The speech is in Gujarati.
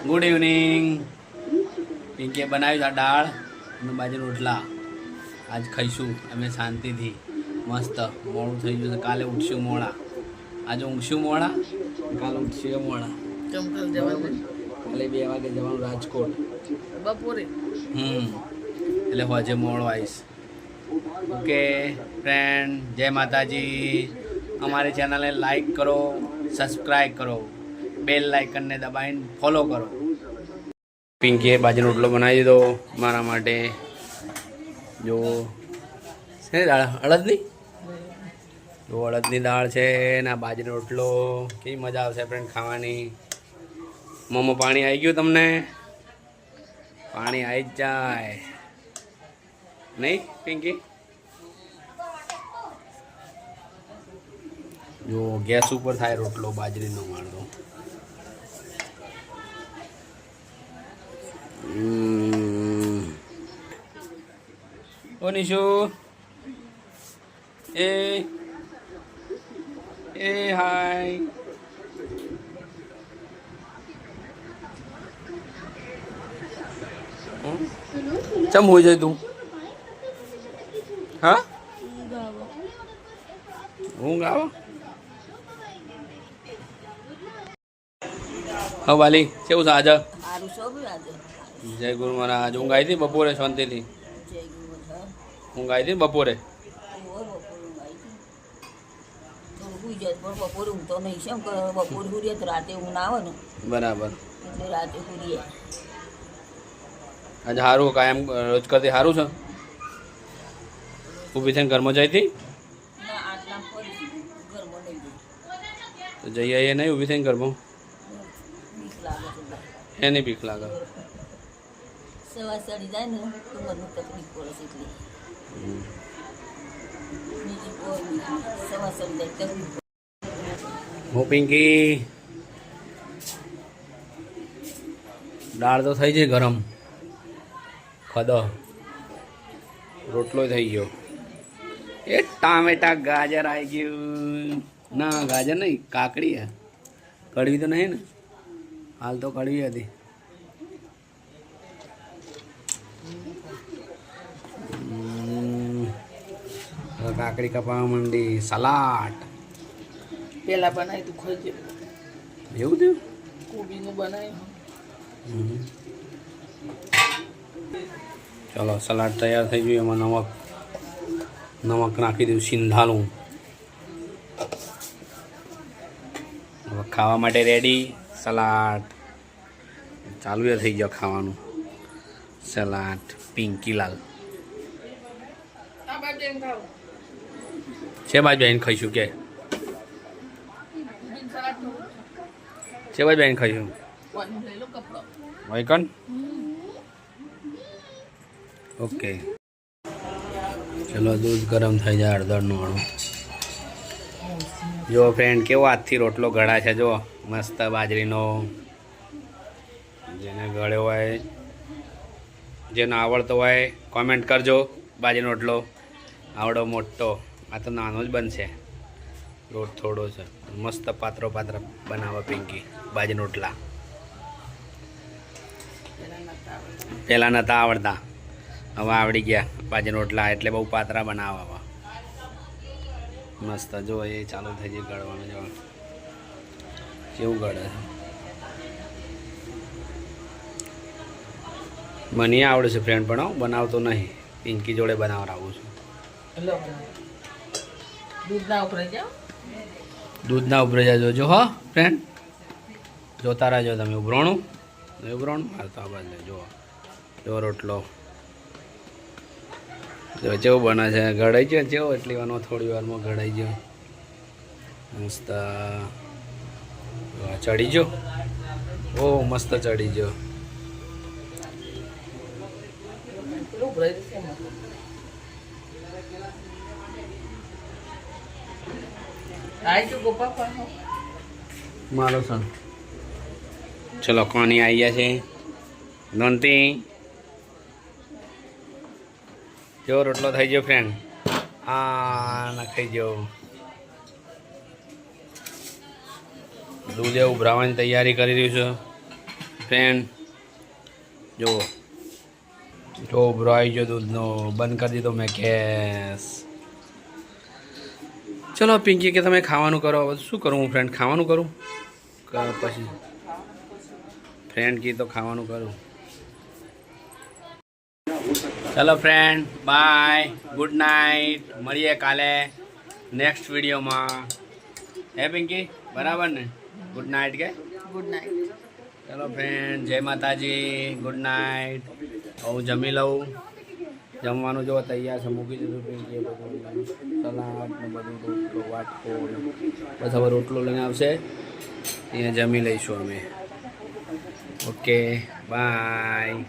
Good evening. પિંકીએ બનાવ્યું છે દાળ અને બાજુ રોટલા. આજ ખાઈશું અમે શાંતિથી મસ્ત. મોડું થઈ ગયું છે, કાલે ઉઠશું મોડા, આજે ઊંઘશું મોડા, કાલે ઉઠશું મોડા. કાલે 2 વાગે જવાનું રાજકોટ બપોરે. એટલે હોજે મોડો આવીશ. ઓકે ફ્રેન્ડ, જય માતાજી. અમારી ચેનલને લાઈક કરો, સબસ્ક્રાઈબ કરો, બેલ લાઇકનને દબાવીને ફોલો કરો. પિંકીએ બાજરીનો રોટલો બનાવી દીધો મારા માટે. જો છે દાળ અડદની, જો અડદની દાળ છે ને આ બાજરીનો રોટલો. કેવી મજા આવશે ફ્રેન્ડ ખાવાની. મોંમાં પાણી આવી ગયું તમને? પાણી આવી જ જાય નહીં પિંકી? જો ગેસ ઉપર થાય રોટલો બાજરીનો મારતો. ઓ નિશુ, એ હાય. ચમ હોય જાય તું? હા, ઊંઘ આવો. હા વાલી, કેવું છે આજે? જય ગુરુ મહારાજ. ઊંઘ આવી હતી બપોરે શાંતિથી? ઊંઘ આવી હતી બપોરે? બરાબર. આજે સારું કાયમ રોજ કરતી સારું છે? ઊભી થઈને ઘરમાં જઈ હતી તો જઈ આવીએ નહીં? ઊભી થઈને ઘરમાં એની બીક લાગે. હું પિંકી, દાળ તો થઈ છે ગરમ, ખદો રોટલો થઈ ગયો. એ ટામેટા ગાજર આવી ગયું. ના ગાજર નહીં, કાકડી હે. કડવી તો નહીં ને? હાલ તો કડવી હતી. કાકડી કપાવા માંડી. સલાડ પેલા બનાવી તું ખાઈ જાય. એવું થયું? કોબીનું બનાવ્યું. ચલો સલાડ તૈયાર થઈ ગયું. એમાં નમક નાખી દઉં, સિંધાલું. હવે ખાવા માટે રેડી. સલાડ ચાલુ થઈ ગયો ખાવાનું. સલાડ પિંકીલાલ છે બાજુ આવીને ખાઈશું કે? છે બાજુ આવીને ખાઈશું? વાયકન ઓકે. ચલો દૂધ ગરમ થઈ જાય હળદરનું વાળું. જો ફ્રેન્ડ કેવો હાથથી રોટલો ગળા છે. જો મસ્ત બાજરીનો. જેને ગળ્યો હોય, જેને આવડતો હોય કોમેન્ટ કરજો. બાજરીનો રોટલો આવડો મોટો, આ તો નાનો જ બનશે. લોટ થોડો છે. મસ્ત પાત્ર બનાવવા પિંકી બાજરીના રોટલા. પહેલાં નહોતા આવડતા, હવે આવડી ગયા બાજરીના રોટલા. એટલે બહુ પાતળા બનાવવા. મસ્ત. જો એ ચાલુ થઈ જાય ગળવાનું. જો કેવું ગળે છે. મને આવડે છે ફ્રેન્ડ, પણ બનાવતો નહીં. પિંકી જોડે બનાવડાવું છું. દૂધના ઉપરે જાજો. જો હો ફ્રેન્ડ, જોતા રહેજો તમે. ઉભરાણું મારતા બાજુ. જો રોટલો જો કેવું બને છે. ઘડાઈ ગયો જેવો એટલી વાર, થોડી વારમાં ઘડાઈ ગયો. મસ્ત ચડી ગયો. ઓ મસ્ત ચડી ગયો. મારો સન. ચલો કોની આવી ગયા છે? નોંતી. જો રોટલો થઈ ગયો ફ્રેન્ડ. આ નાખાઈ ગયો. દૂધ ઉભરાવાની તૈયારી કરી રહ્યું છે. ફ્રેન્ડ જો જો બ્રો આવી ગયો દૂધનો બંધ કરી દીધો મેં ગેસ. ચલો પિંકી કે તમે ખાવાનું કરો. હવે શું કરું હું ફ્રેન્ડ? ખાવાનું કરું કે પછી ફ્રેન્ડ કી તો ખાવાનું કરું. ચલો ફ્રેન્ડ બાય, ગુડ નાઇટ. મળીએ કાલે નેક્સ્ટ વિડીયોમાં. હે પિંકી બરાબર ને? ગુડ નાઇટ કે ગુડ નાઇટ. ચલો ફ્રેન્ડ જય માતાજી, ગુડ નાઇટ. હું જમી લઉં. જમવાનું જો તૈયાર છે, મૂકી દીધું પિંકીએ બધું, સલાડ ને બધું, રોટલો વાટકો બસ. હવે રોટલો લઈને આવશે, એને જમી લઈશું અમે. Okay bye.